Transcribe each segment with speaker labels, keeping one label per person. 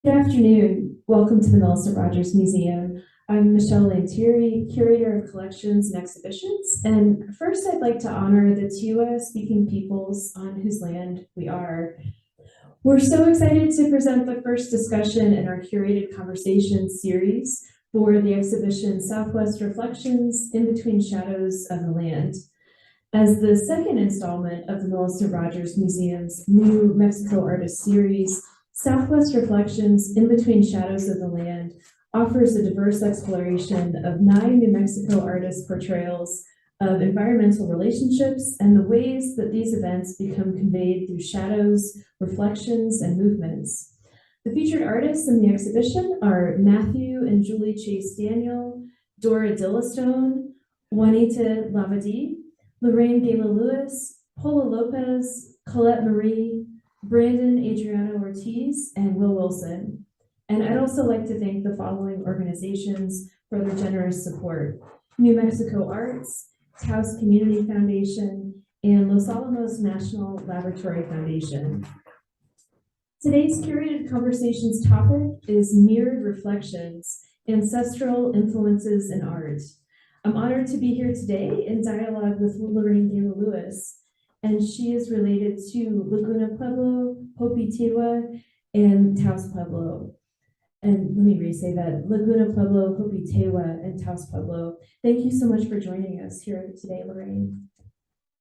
Speaker 1: Good afternoon. Welcome to the Millicent Rogers Museum. I'm Michelle Lanteri, Curator of Collections and Exhibitions. And first, I'd like to honor the Tewa speaking peoples on whose land we are. We're so excited to present the first discussion in our curated conversation series for the exhibition Southwest Reflections in Between Shadows of the Land. As the second installment of the Millicent Rogers Museum's New Mexico Artist Series, Southwest Reflections in Between Shadows of the Land offers a diverse exploration of 9 New Mexico artists' portrayals of environmental relationships and the ways that these events become conveyed through shadows, reflections, and movements. The featured artists in the exhibition are Matthew and Julie Chase Daniel, Dora Dillistone, Juanita Lavadie, Lorraine Gala Lewis, Pola Lopez, Collette Marie, Brandon Adriano Ortiz, and Will Wilson. And I'd also like to thank the following organizations for their generous support: New Mexico Arts, Taos Community Foundation, and Los Alamos National Laboratory Foundation. Today's curated conversations topic is Mirrored Reflections, Ancestral Influences in Art. I'm honored to be here today in dialogue with Lorraine Gala Lewis, and she is related to Laguna Pueblo, Hopi Tewa, and Taos Pueblo. And let me re-say that: Laguna Pueblo, Hopi Tewa, and Taos Pueblo. Thank you so much for joining us here today, Lorraine.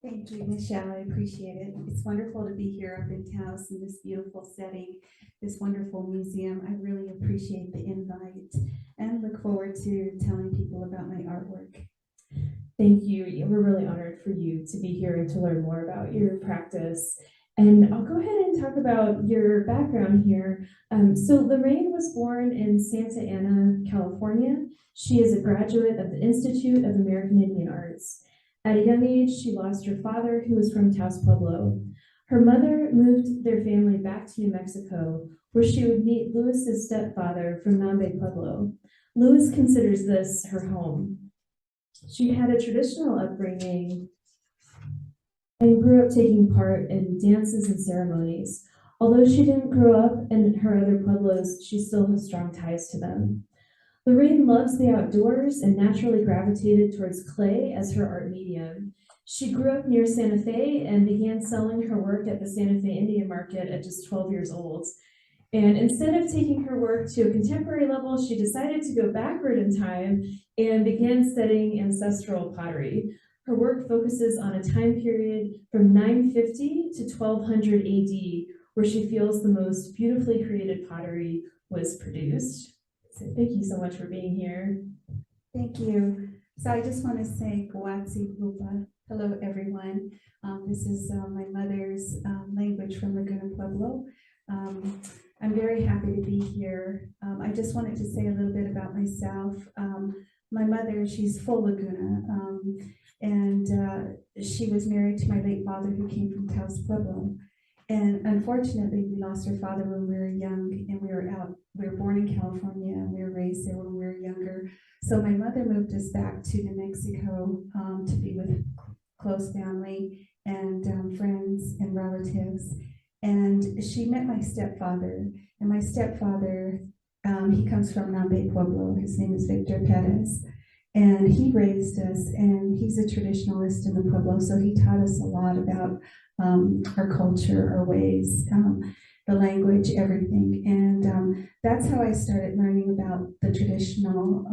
Speaker 2: Thank you, Michelle. I appreciate it. It's wonderful to be here up in Taos in this beautiful setting, this wonderful museum. I really appreciate the invite and look forward to telling people about my artwork.
Speaker 1: Thank you. We're really honored for you to be here and to learn more about your practice. And I'll go ahead and talk about your background here. So Lorraine was born in Santa Ana, California. She is a graduate of the Institute of American Indian Arts. At a young age, she lost her father, who was from Taos Pueblo. Her mother moved their family back to New Mexico, where she would meet Lewis's stepfather from Nambe Pueblo. Lewis considers this her home. She had a traditional upbringing and grew up taking part in dances and ceremonies. Although she didn't grow up in her other pueblos, she still has strong ties to them. Lorraine loves the outdoors and naturally gravitated towards clay as her art medium. She grew up near Santa Fe and began selling her work at the Santa Fe Indian Market at just 12 years old. And instead of taking her work to a contemporary level, she decided to go backward in time and began studying ancestral pottery. Her work focuses on a time period from 950 to 1200 AD, where she feels the most beautifully created pottery was produced. So thank you so much for being here.
Speaker 2: Thank you. So I just want to say Guatsi Rupa. Hello, everyone. This is my mother's language from Laguna Pueblo. I'm very happy to be here. I just wanted to say a little bit about myself. My mother, she's full Laguna, and she was married to my late father, who came from Taos Pueblo. And unfortunately, we lost our father when we were young, and we were born in California, and we were raised there when we were younger. So my mother moved us back to New Mexico to be with close family and friends and relatives. And she met my stepfather, and my stepfather, he comes from Nambe Pueblo. His name is Victor Perez. And he raised us, and he's a traditionalist in the Pueblo, so he taught us a lot about our culture, our ways, the language, everything. And that's how I started learning about the traditional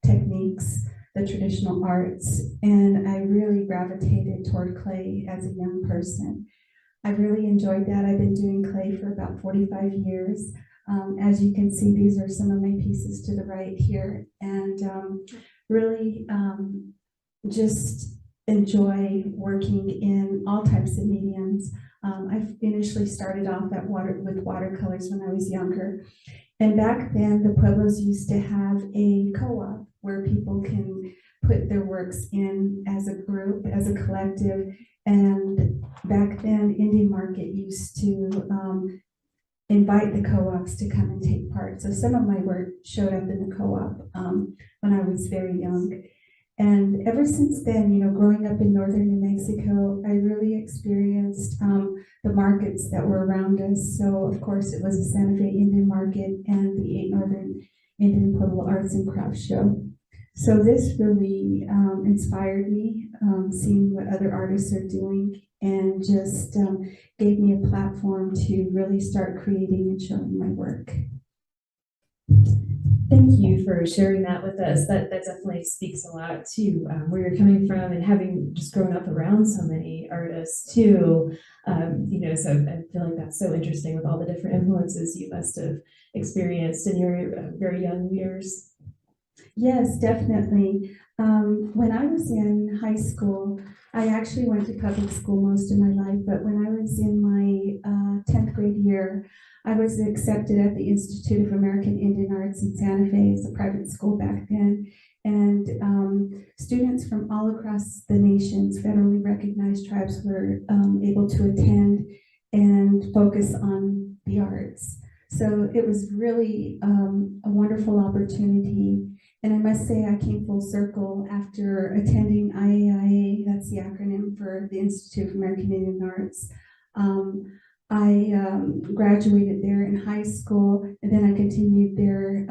Speaker 2: techniques, the traditional arts, and I really gravitated toward clay as a young person. I really enjoyed that. I've been doing clay for about 45 years. As you can see, these are some of my pieces to the right here, and really just enjoy working in all types of mediums. I initially started off with watercolors when I was younger. And back then, the Pueblos used to have a co-op where people can put their works in as a group, as a collective. And back then, Indian Market used to invite the co-ops to come and take part. So some of my work showed up in the co-op when I was very young. And ever since then, growing up in northern New Mexico, I really experienced the markets that were around us. So of course it was the Santa Fe Indian Market and the 8 Northern Indian Pueblo Arts and Crafts Show. So this really inspired me, seeing what other artists are doing, and just gave me a platform to really start creating and showing my work.
Speaker 1: Thank you for sharing that with us. That definitely speaks a lot to where you're coming from, and having just grown up around so many artists too. You know, so I feel like that's so interesting with all the different influences you must have experienced in your very young years.
Speaker 2: Yes, definitely. When I was in high school, I actually went to public school most of my life, but when I was in my 10th grade year, I was accepted at the Institute of American Indian Arts in Santa Fe. It's a private school back then. And students from all across the nation's federally recognized tribes were able to attend and focus on the arts. So it was really a wonderful opportunity. And I must say I came full circle after attending IAIA, that's the acronym for the Institute of American Indian Arts. I graduated there in high school, and then I continued there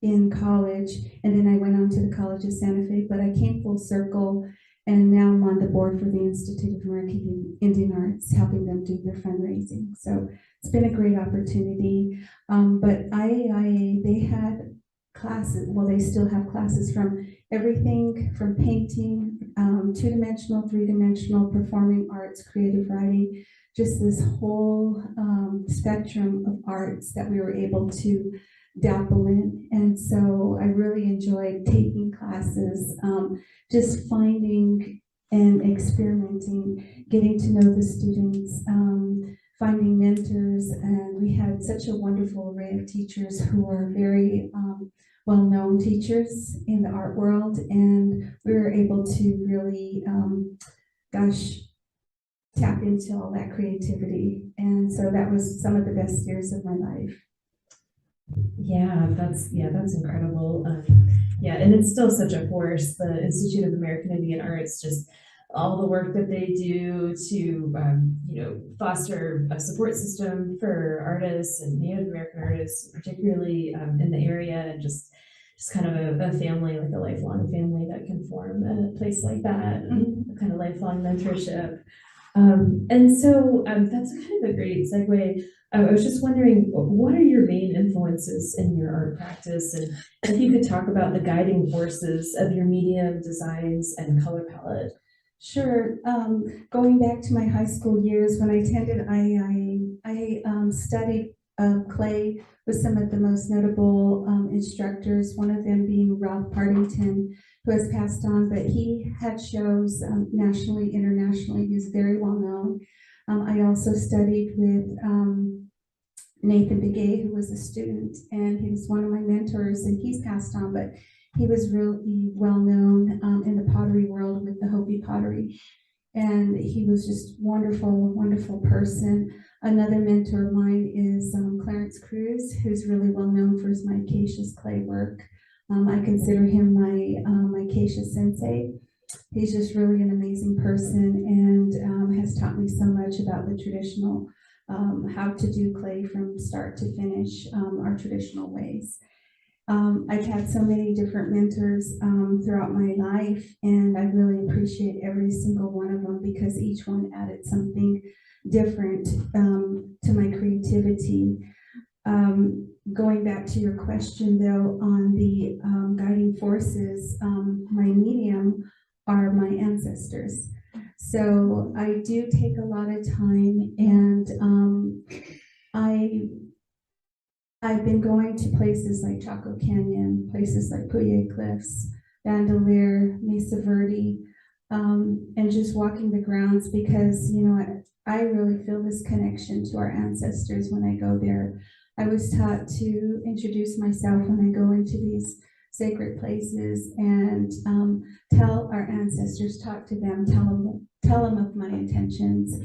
Speaker 2: in college, and then I went on to the College of Santa Fe, but I came full circle, and now I'm on the board for the Institute of American Indian Arts, helping them do their fundraising. So it's been a great opportunity. But IAIA, they had classes, well, they still have classes from everything from painting, two-dimensional, three-dimensional, performing arts, creative writing, just this whole spectrum of arts that we were able to dabble in. And so I really enjoyed taking classes, just finding and experimenting, getting to know the students, finding mentors, and we had such a wonderful array of teachers who are very well-known teachers in the art world, and we were able to really, tap into all that creativity. And so that was some of the best years of my life.
Speaker 1: Yeah, that's incredible. Yeah, and it's still such a force, the Institute of American Indian Arts, just all the work that they do to, you know, foster a support system for artists and Native American artists, particularly in the area, and just kind of a family, like a lifelong family that can form a place like that, and a kind of lifelong mentorship. And so that's kind of a great segue. I was just wondering, what are your main influences in your art practice? And if you could talk about the guiding forces of your medium, designs, and color palette.
Speaker 2: Sure. Going back to my high school years, when I attended IAIA, I studied clay with some of the most notable instructors, one of them being Ralph Partington, who has passed on, but he had shows nationally, internationally. He was very well known. I also studied with Nathan Begay, who was a student, and he was one of my mentors, and he's passed on, but he was really well known in the pottery world with the Hopi pottery. And he was just wonderful, wonderful person. Another mentor of mine is Clarence Cruz, who's really well known for his micaceous clay work. I consider him my micaceous sensei. He's just really an amazing person, and has taught me so much about the traditional, how to do clay from start to finish, our traditional ways. I've had so many different mentors throughout my life, and I really appreciate every single one of them because each one added something different to my creativity. Going back to your question though, on the guiding forces, my medium are my ancestors. So I do take a lot of time, and I've been going to places like Chaco Canyon, places like Puya Cliffs, Bandelier, Mesa Verde, and just walking the grounds because, you know, I really feel this connection to our ancestors when I go there. I was taught to introduce myself when I go into these sacred places and tell our ancestors, talk to them, tell them of my intentions.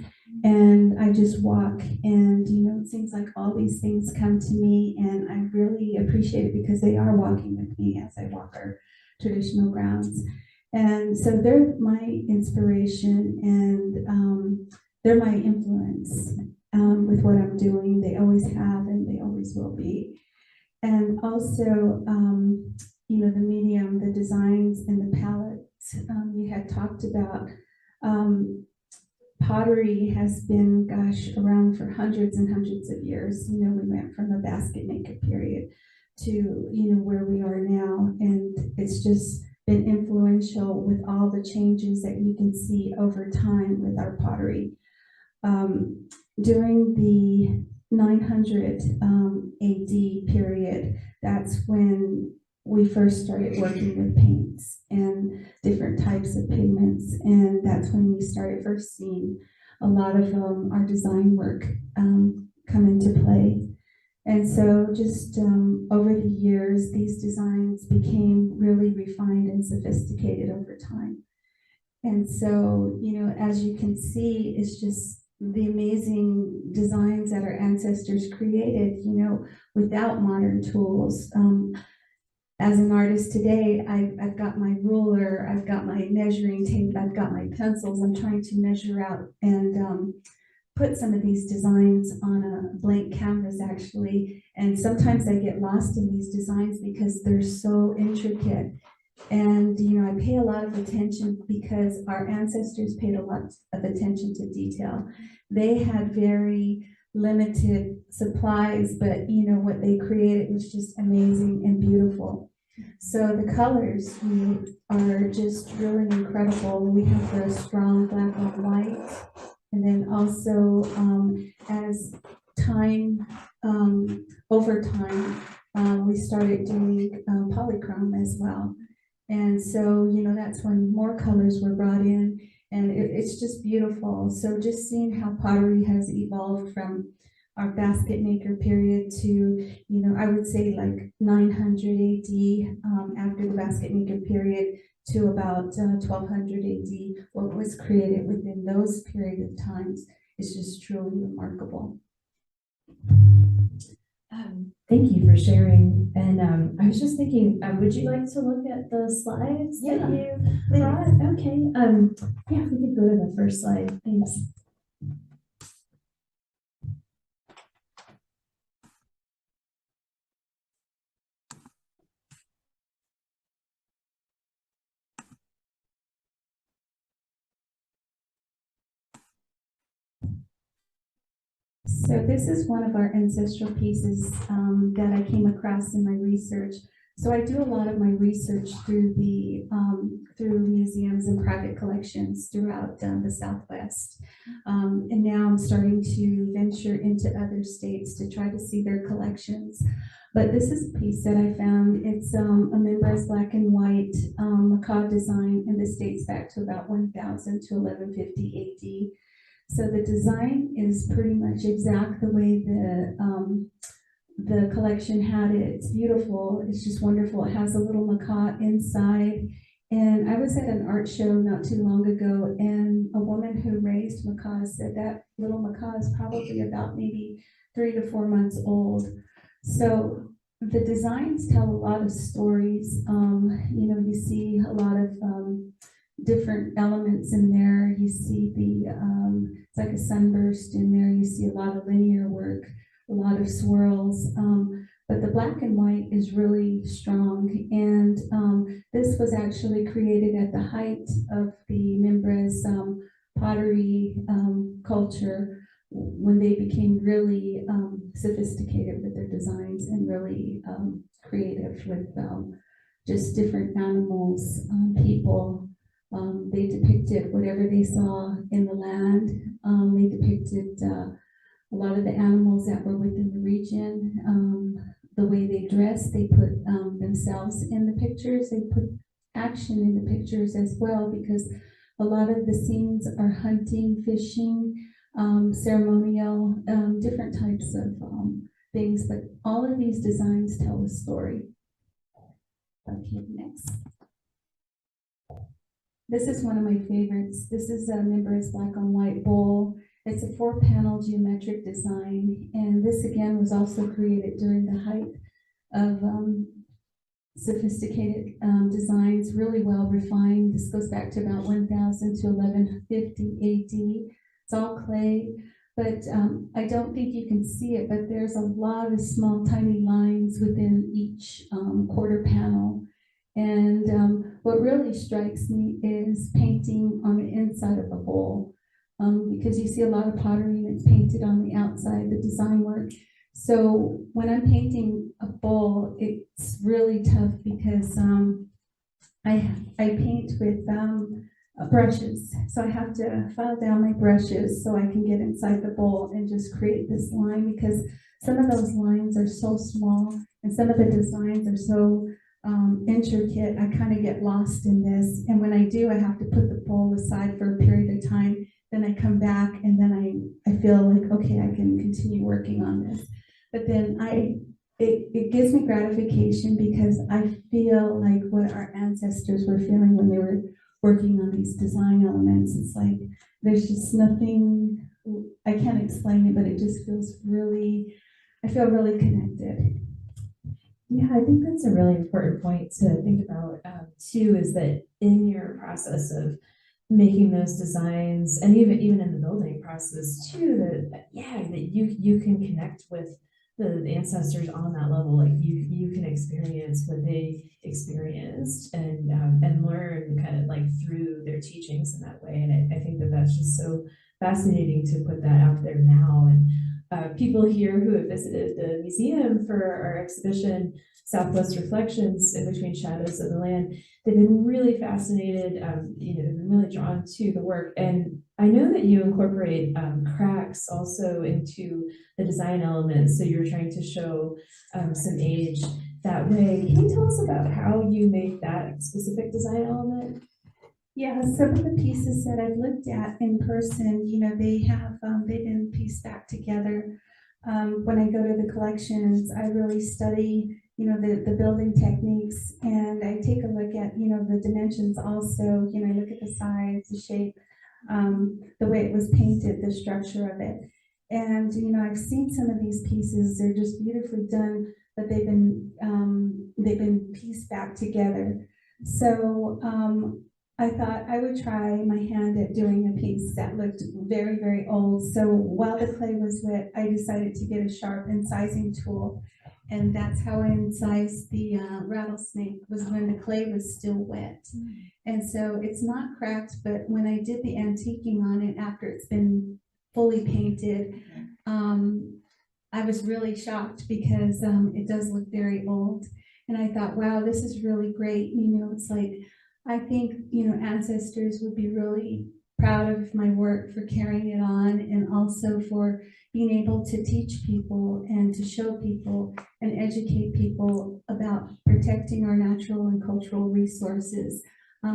Speaker 2: And I just walk, and you know, it seems like all these things come to me, and I really appreciate it because they are walking with me as I walk our traditional grounds. And so they're my inspiration, and they're my influence with what I'm doing. They always have and they always will be. And also, the medium, the designs and the palettes you had talked about. Pottery has been, around for hundreds and hundreds of years. We went from the basket maker period to, where we are now. And it's just been influential with all the changes that you can see over time with our pottery. During the 900 AD period, that's when we first started working with paints and different types of pigments. And that's when we started first seeing a lot of our design work come into play. And so just over the years, these designs became really refined and sophisticated over time. And so, as you can see, it's just the amazing designs that our ancestors created, without modern tools. As an artist today, I've got my ruler, I've got my measuring tape, I've got my pencils. I'm trying to measure out and put some of these designs on a blank canvas, actually. And sometimes I get lost in these designs because they're so intricate. And, I pay a lot of attention because our ancestors paid a lot of attention to detail. They had very limited supplies, but, what they created was just amazing and beautiful. So the colors are just really incredible. We have the strong black on white. And then also, as time, over time, we started doing polychrome as well. And so, that's when more colors were brought in, and it's just beautiful. So just seeing how pottery has evolved from our basket maker period to, I would say like 900 AD after the basket maker period to about 1200 AD, what was created within those period of times is just truly remarkable.
Speaker 1: Thank you for sharing. And I was just thinking, would you like to look at the slides that you brought? Okay. Yeah, we could go to the first slide. Thanks.
Speaker 2: So this is one of our ancestral pieces that I came across in my research. So I do a lot of my research through the through museums and private collections throughout the Southwest. And now I'm starting to venture into other states to try to see their collections. But this is a piece that I found. It's a membranous black and white macaw design, and this dates back to about 1000 to 1150 AD. So the design is pretty much exact the way the collection had it. It's beautiful. It's just wonderful. It has a little macaw inside. And I was at an art show not too long ago, and a woman who raised macaws said that little macaw is probably about maybe 3 to 4 months old. So the designs tell a lot of stories. You see a lot of different elements in there. You see it's like a sunburst in there. You see a lot of linear work, a lot of swirls. But the black and white is really strong. And this was actually created at the height of the Mimbres pottery culture, when they became really sophisticated with their designs and really creative with just different animals, people. They depicted whatever they saw in the land. They depicted a lot of the animals that were within the region. The way they dressed, they put themselves in the pictures. They put action in the pictures as well, because a lot of the scenes are hunting, fishing, ceremonial, different types of things. But all of these designs tell a story. Okay, next. This is one of my favorites. This is a membranous black on white bowl. It's a 4-panel geometric design, and this again was also created during the height of sophisticated designs, really well refined. This goes back to about 1000 to 1150 AD. It's all clay, but I don't think you can see it, but there's a lot of small, tiny lines within each quarter panel. And what really strikes me is painting on the inside of the bowl, because you see a lot of pottery and it's painted on the outside, the design work. So when I'm painting a bowl, it's really tough because I paint with brushes. So I have to file down my brushes so I can get inside the bowl and just create this line, because some of those lines are so small and some of the designs are so intricate. I kind of get lost in this. And when I do, I have to put the bowl aside for a period of time. Then I come back and then I feel like, okay, I can continue working on this. But then it gives me gratification because I feel like what our ancestors were feeling when they were working on these design elements. It's like, there's just nothing, I can't explain it, but it just feels really, I feel really connected.
Speaker 1: Yeah, I think that's a really important point to think about too, is that in your process of making those designs, and even in the building process too, that you can connect with the ancestors on that level. Like you can experience what they experienced and learn kind of like through their teachings in that way. And I think that that's just so fascinating to put that out there now. And people here who have visited the museum for our exhibition, Southwest Reflections in Between Shadows of the Land, they've been really fascinated, they've been really drawn to the work. And I know that you incorporate cracks also into the design elements. So you're trying to show some age that way. Can you tell us about how you make that specific design element?
Speaker 2: Yeah, some of the pieces that I've looked at in person, they have, they've been pieced back together. When I go to the collections, I really study, the building techniques, and I take a look at, the dimensions also, I look at the size, the shape, the way it was painted, the structure of it. And, I've seen some of these pieces, they're just beautifully done, but they've been pieced back together. So, I thought I would try my hand at doing a piece that looked very, very old. So while the clay was wet, I decided to get a sharp incising tool. And that's how I incised the rattlesnake, was when the clay was still wet. And so it's not cracked, but when I did the antiquing on it after it's been fully painted, I was really shocked because it does look very old. And I thought, wow, this is really great. It's like, I think, ancestors would be really proud of my work for carrying it on, and also for being able to teach people and to show people and educate people about protecting our natural and cultural resources.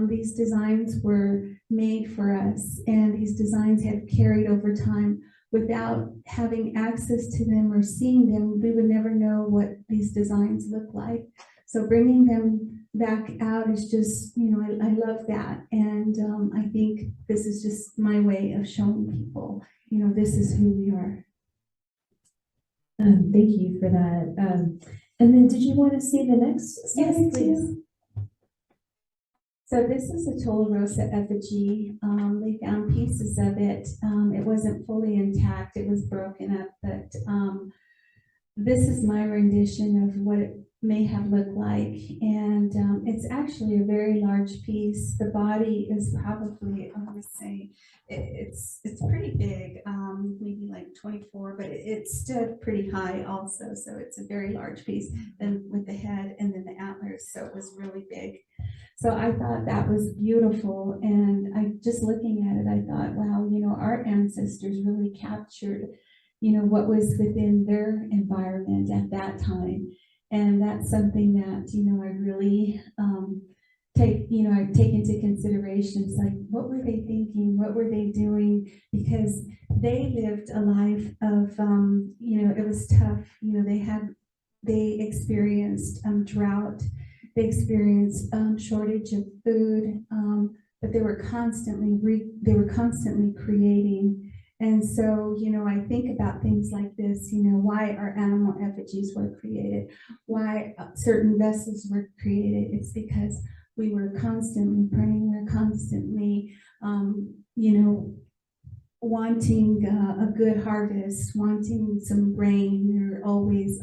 Speaker 2: These designs were made for us, and these designs have carried over time. Without having access to them or seeing them, we would never know what these designs look like. So bringing them back out is just, I love that. And I think this is just my way of showing people, this is who we are.
Speaker 1: Thank you for that. And then did you want to see the next slide?
Speaker 2: Yes, please. So this is a Tularosa effigy. They found pieces of it. It wasn't fully intact. It was broken up, but this is my rendition of what it may have looked like. And it's actually a very large piece. The body is probably, I would say, it's pretty big, maybe like 24, but it stood pretty high also. So it's a very large piece, and with the head and then the antlers. So it was really big. So I thought that was beautiful. And I just looking at it, I thought, wow, our ancestors really captured, what was within their environment at that time. And that's something that, I really I take into consideration. It's like, what were they thinking? What were they doing? Because they lived a life of, it was tough. They experienced drought. They experienced shortage of food, but they were constantly creating. And so, I think about things like this, why our animal effigies were created, why certain vessels were created. It's because we were constantly praying, we're constantly, wanting a good harvest, wanting some rain. We're always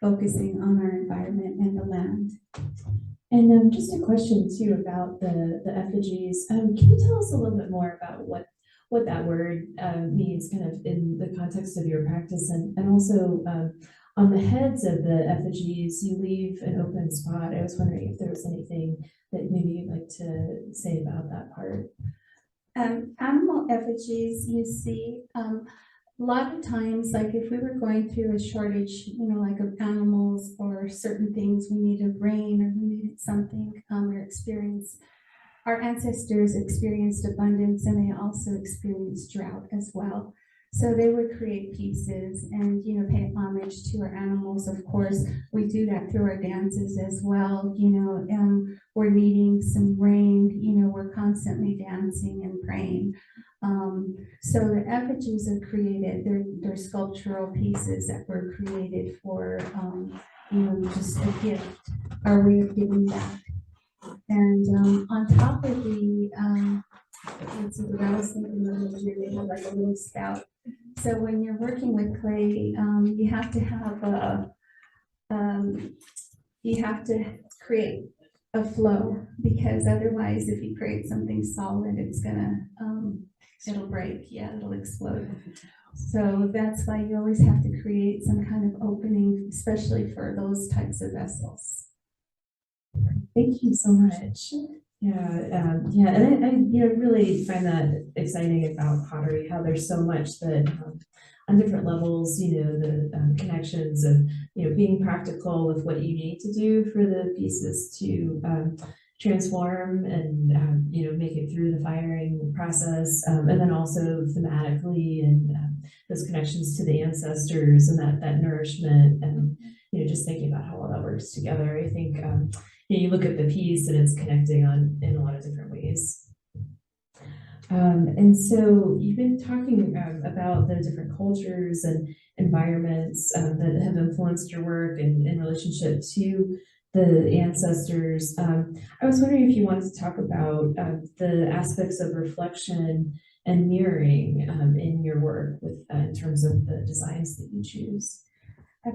Speaker 2: focusing on our environment and the land.
Speaker 1: And just a question too about the effigies. Can you tell us a little bit more about what that word means kind of in the context of your practice, and also on the heads of the effigies, you leave an open spot. I was wondering if there was anything that maybe you'd like to say about that part.
Speaker 2: Animal effigies, you see, a lot of times, like if we were going through a shortage, like of animals or certain things, we needed rain or we needed something, or experience. Our ancestors experienced abundance, and they also experienced drought as well. So they would create pieces and, pay homage to our animals. Of course, we do that through our dances as well. We're needing some rain, we're constantly dancing and praying. So the effigies are created, they're sculptural pieces that were created for, just a gift, our way of giving back. And on top of the, let's see, what I was thinking of here, they have like a little spout. So when you're working with clay, you have to have you have to create a flow, because otherwise, if you create something solid, it's gonna, it'll break, it'll explode. So that's why you always have to create some kind of opening, especially for those types of vessels.
Speaker 1: Thank you so much. Yeah, and I really find that exciting about pottery, how there's so much that on different levels, the connections of being practical with what you need to do for the pieces to transform and make it through the firing process, and then also thematically and those connections to the ancestors and that nourishment, and just thinking about how all that works together. I think you look at the piece and it's connecting in a lot of different ways. And so you've been talking about the different cultures and environments that have influenced your work and in relationship to the ancestors. I was wondering if you wanted to talk about the aspects of reflection and mirroring in your work with in terms of the designs that you choose.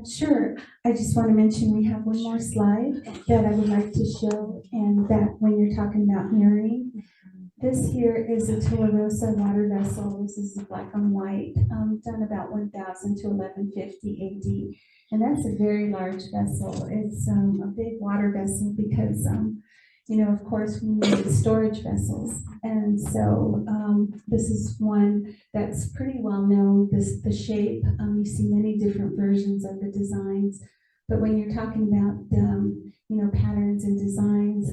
Speaker 2: Sure. I just want to mention we have one more slide that I would like to show, and that when you're talking about mirroring, this here is a Tularosa water vessel. This is black on white, done about 1000 to 1150 AD. And that's a very large vessel. It's a big water vessel because, of course, we need storage vessels. And so this is one that's pretty well known. The shape, you see many different versions of the designs. But when you're talking about, patterns and designs,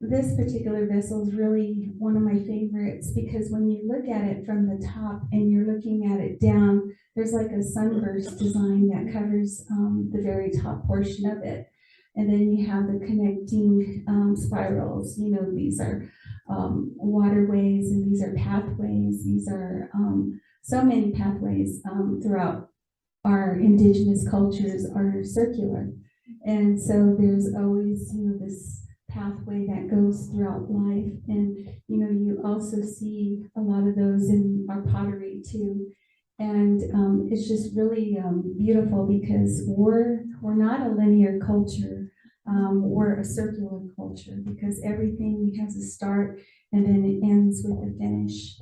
Speaker 2: this particular vessel is really one of my favorites, because when you look at it from the top and you're looking at it down, there's like a sunburst design that covers the very top portion of it. And then you have the connecting spirals. These are waterways, and these are pathways. These are so many pathways throughout our indigenous cultures are circular. And so there's always, this pathway that goes throughout life. And, you also see a lot of those in our pottery too. And it's just really beautiful, because we're not a linear culture. We're a circular culture, because everything has a start and then it ends with a finish.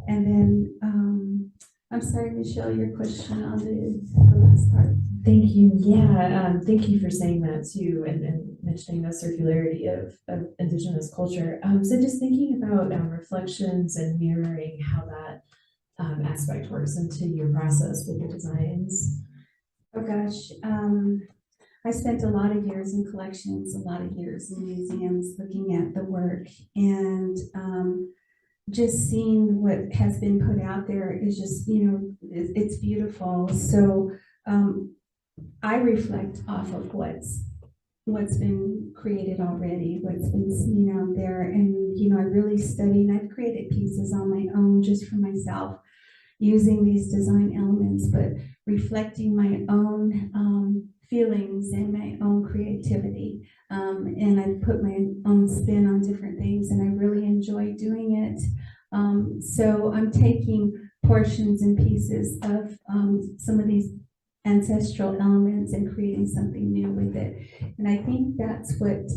Speaker 2: And then, I'm sorry, Michelle, your question on the last part.
Speaker 1: Thank you. Yeah, thank you for saying that too, and mentioning the circularity of Indigenous culture. So just thinking about reflections and mirroring, how that aspect works into your process with the designs.
Speaker 2: Oh gosh, I spent a lot of years in collections, a lot of years in museums looking at the work, and just seeing what has been put out there is just, it's beautiful. So I reflect off of what's been created already, what's been seen out there, and I really study, and I've created pieces on my own just for myself, using these design elements, but reflecting my own feelings and my own creativity. And I put my own spin on different things, and I really enjoy doing it. So I'm taking portions and pieces of some of these ancestral elements and creating something new with it. And I think that's what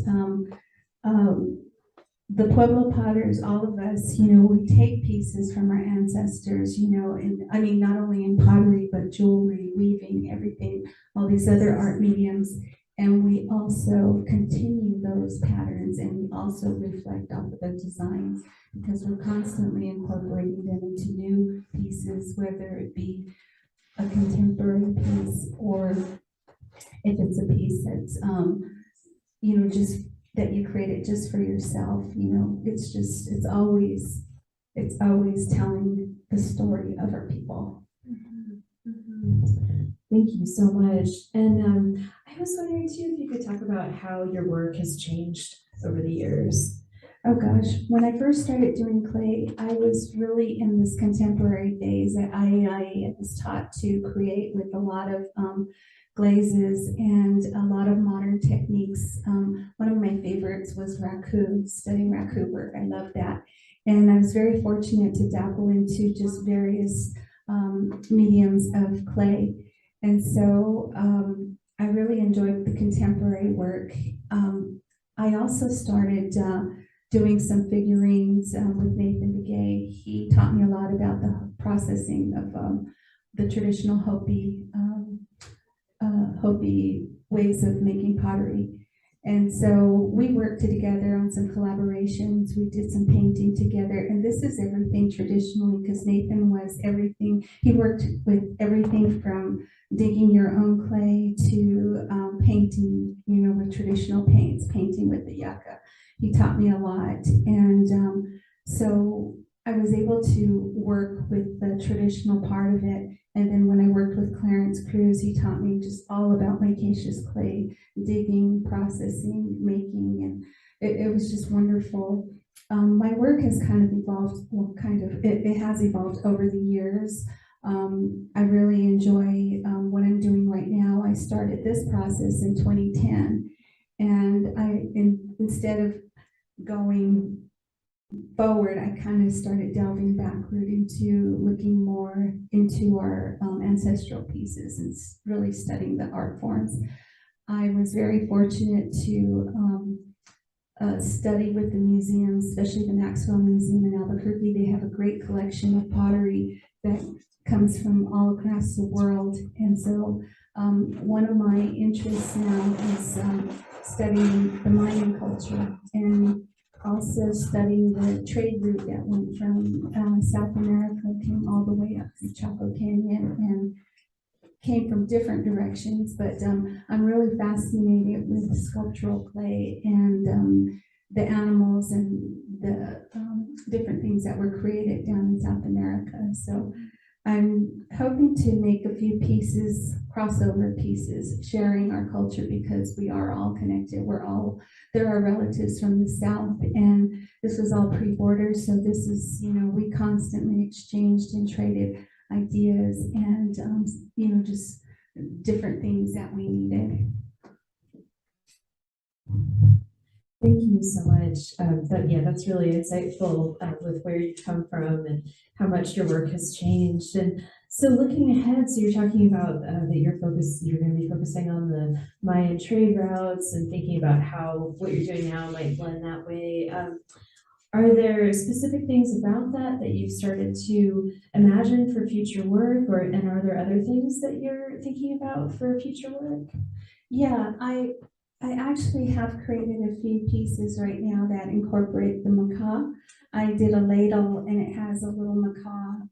Speaker 2: the Pueblo potters, all of us, we take pieces from our ancestors, and I mean, not only in pottery, but jewelry, weaving, everything, all these other art mediums. And we also continue those patterns, and we also reflect off of the designs because we're constantly incorporating them into new pieces, whether it be a contemporary piece or if it's a piece that's, just that you created just for yourself. It's always telling the story of our people.
Speaker 1: Thank you so much. And I was wondering too if you could talk about how your work has changed over the years.
Speaker 2: Oh gosh, when I first started doing clay, I was really in this contemporary phase that I was taught to create with a lot of glazes and a lot of modern techniques. One of my favorites was raku, studying raku work. I love that. And I was very fortunate to dabble into just various mediums of clay. And so I really enjoyed the contemporary work. I also started doing some figurines with Nathan Begay. He taught me a lot about the processing of the traditional Hopi ways of making pottery. And so we worked together on some collaborations. We did some painting together. And this is everything traditionally because Nathan was everything. He worked with everything from digging your own clay to painting, with traditional paints, painting with the yucca. He taught me a lot. And so I was able to work with the traditional part of it. And then when I worked with Clarence Cruz, he taught me just all about micaceous clay, digging, processing, making, and it was just wonderful. My work has kind of evolved, it has evolved over the years. I really enjoy what I'm doing right now. I started this process in 2010, and instead of going forward, I kind of started delving backward into looking more into our ancestral pieces and really studying the art forms. I was very fortunate to study with the museums, especially the Maxwell Museum in Albuquerque. They have a great collection of pottery that comes from all across the world. And so one of my interests now is studying the Mayan culture and also studying the trade route that went from South America, came all the way up to Chaco Canyon and came from different directions. But I'm really fascinated with sculptural clay and the animals and the different things that were created down in South America. So I'm hoping to make a few pieces, crossover pieces, sharing our culture because we are all connected. There are relatives from the South, and this was all pre-border. So this is, we constantly exchanged and traded ideas and, just different things that we needed.
Speaker 1: Thank you so much. That's really insightful with where you come from and how much your work has changed. And so looking ahead, so you're talking about that you're going to be focusing on the Mayan trade routes and thinking about how what you're doing now might blend that way. Are there specific things about that you've started to imagine for future work, and are there other things that you're thinking about for future work?
Speaker 2: Yeah, I actually have created a few pieces right now that incorporate the macaw. I did a ladle and it has a little macaw,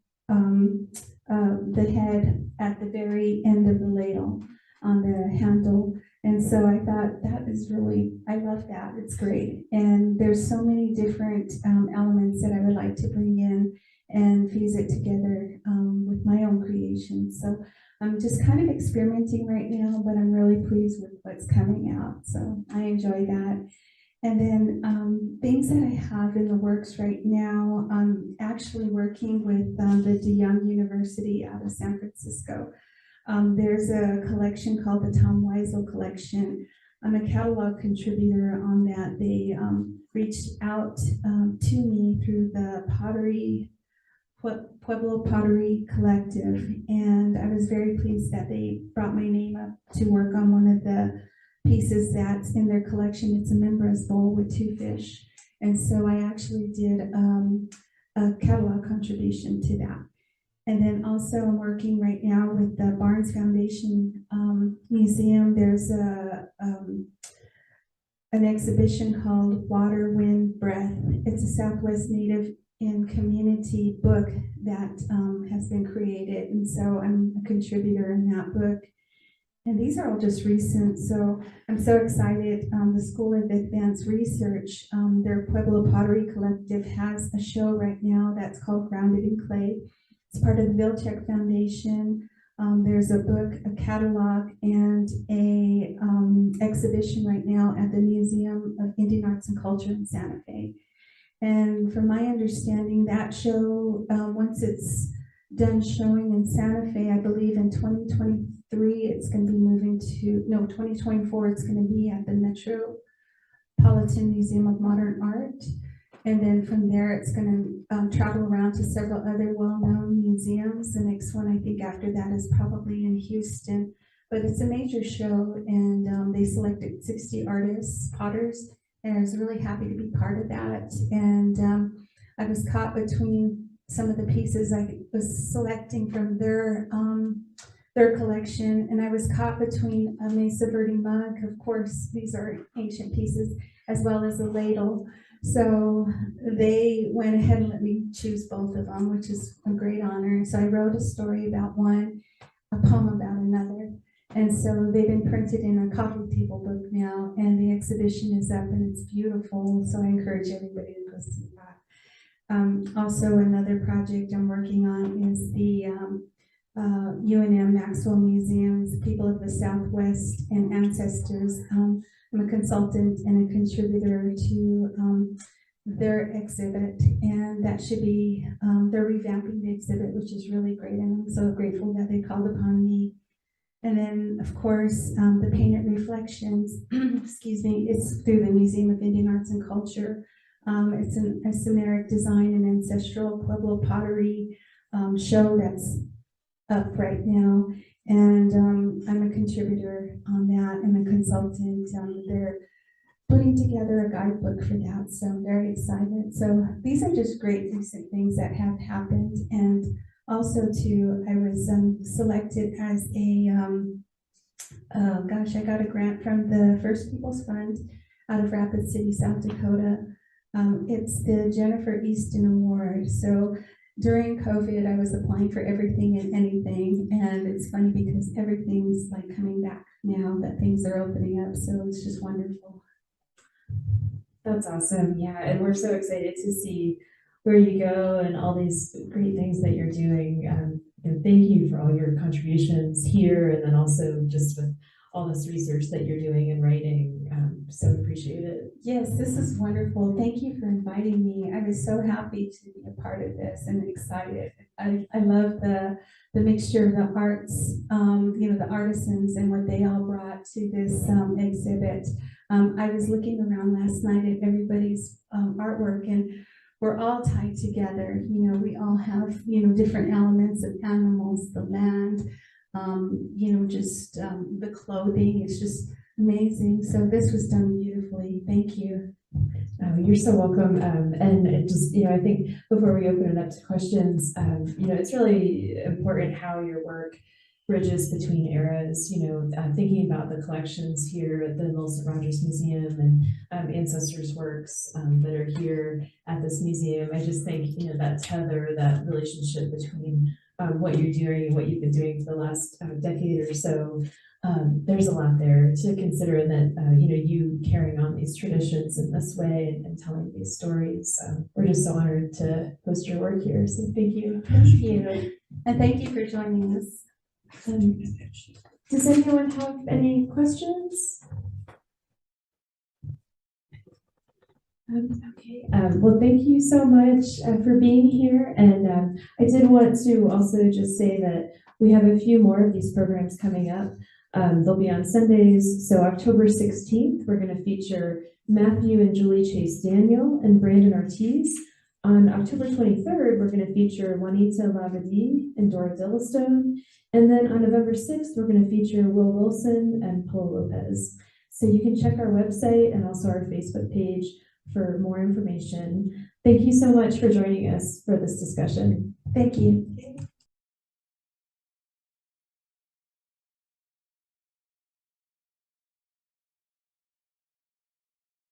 Speaker 2: the head at the very end of the ladle on the handle. And so I thought that is really, I love that, it's great. And there's so many different elements that I would like to bring in and fuse it together with my own creation. So I'm just kind of experimenting right now, but I'm really pleased with what's coming out. So I enjoy that. And then things that I have in the works right now, I'm actually working with the DeYoung University out of San Francisco. There's a collection called the Tom Weisel Collection I'm a catalog contributor on that. They reached out to me through the Pueblo Pottery Collective, and I was very pleased that they brought my name up to work on one of the pieces that's in their collection. It's a membranous bowl with 2 fish, and so I actually did a catalog contribution to that. And then also I'm working right now with the Barnes Foundation Museum. There's an exhibition called Water, Wind, Breath. It's a Southwest Native and community book that has been created, and so I'm a contributor in that book. And these are all just recent, so I'm so excited. The School of Advanced Research, their Pueblo Pottery Collective has a show right now that's called Grounded in Clay. It's part of the Vilchek Foundation. There's a book, a catalog, and a exhibition right now at the Museum of Indian Arts and Culture in Santa Fe. And from my understanding, that show, once it's done showing in Santa Fe, I believe in 2023, it's going to be moving to, no, 2024, it's going to be at the Metropolitan Museum of Modern Art. And then from there, it's going to travel around to several other well-known museums. The next one, I think after that, is probably in Houston. But it's a major show, and they selected 60 artists, potters, and I was really happy to be part of that. And I was caught between some of the pieces I was selecting from their collection, and I was caught between a Mesa Verde mug, of course, these are ancient pieces, as well as a ladle. So they went ahead and let me choose both of them, which is a great honor. So I wrote a story about one, a poem about another. And so they've been printed in a coffee table book now, and the exhibition is up and it's beautiful. So I encourage everybody to go see that. Also, another project I'm working on is the UNM Maxwell Museum's People of the Southwest and Ancestors. I'm a consultant and a contributor to their exhibit, and that should be, they're revamping the exhibit, which is really great, and I'm so grateful that they called upon me. And then, of course, the Painted Reflections, excuse me, it's through the Museum of Indian Arts and Culture. It's a Sumeric design and ancestral Pueblo pottery show that's up right now. And I'm a contributor on that and a consultant. They're putting together a guidebook for that, so I'm very excited. So these are just great recent things that have happened. And also too, I was selected as a, I got a grant from the First Peoples Fund out of Rapid City, South Dakota. It's the Jennifer Easton Award. So during COVID, I was applying for everything and anything, and it's funny because everything's like coming back now that things are opening up, so it's just wonderful.
Speaker 1: That's awesome, yeah, and we're so excited to see where you go and all these great things that you're doing. And thank you for all your contributions here, and then also just with all this research that you're doing and writing. So appreciate it.
Speaker 2: Yes, this is wonderful. Thank you for inviting me. I was so happy to be a part of this and excited. I love the mixture of the arts, the artisans and what they all brought to this exhibit. I was looking around last night at everybody's artwork, and we're all tied together. We all have, different elements of animals, the land, just the clothing. It's just amazing. So this was done beautifully. Thank you.
Speaker 1: You're so welcome. And it just, I think before we open it up to questions, it's really important how your work bridges between eras, thinking about the collections here at the Millicent Rogers Museum and Ancestors works that are here at this museum. I just think, that tether, that relationship between what you're doing and what you've been doing for the last decade or so, there's a lot there to consider, and that, you carrying on these traditions in this way and telling these stories. We're just so honored to host your work here, so thank you.
Speaker 2: Thank you. And thank you for joining us.
Speaker 1: Does anyone have any questions? Okay, well, thank you so much for being here. And I did want to also just say that we have a few more of these programs coming up. They'll be on Sundays. So October 16th, we're going to feature Matthew and Julie Chase Daniel and Brandon Ortiz. On October 23rd, we're going to feature Juanita Lavadie and Dora Dillistone. And then on November 6th, we're going to feature Will Wilson and Pola Lopez. So you can check our website and also our Facebook page for more information. Thank you so much for joining us for this discussion.
Speaker 2: Thank you.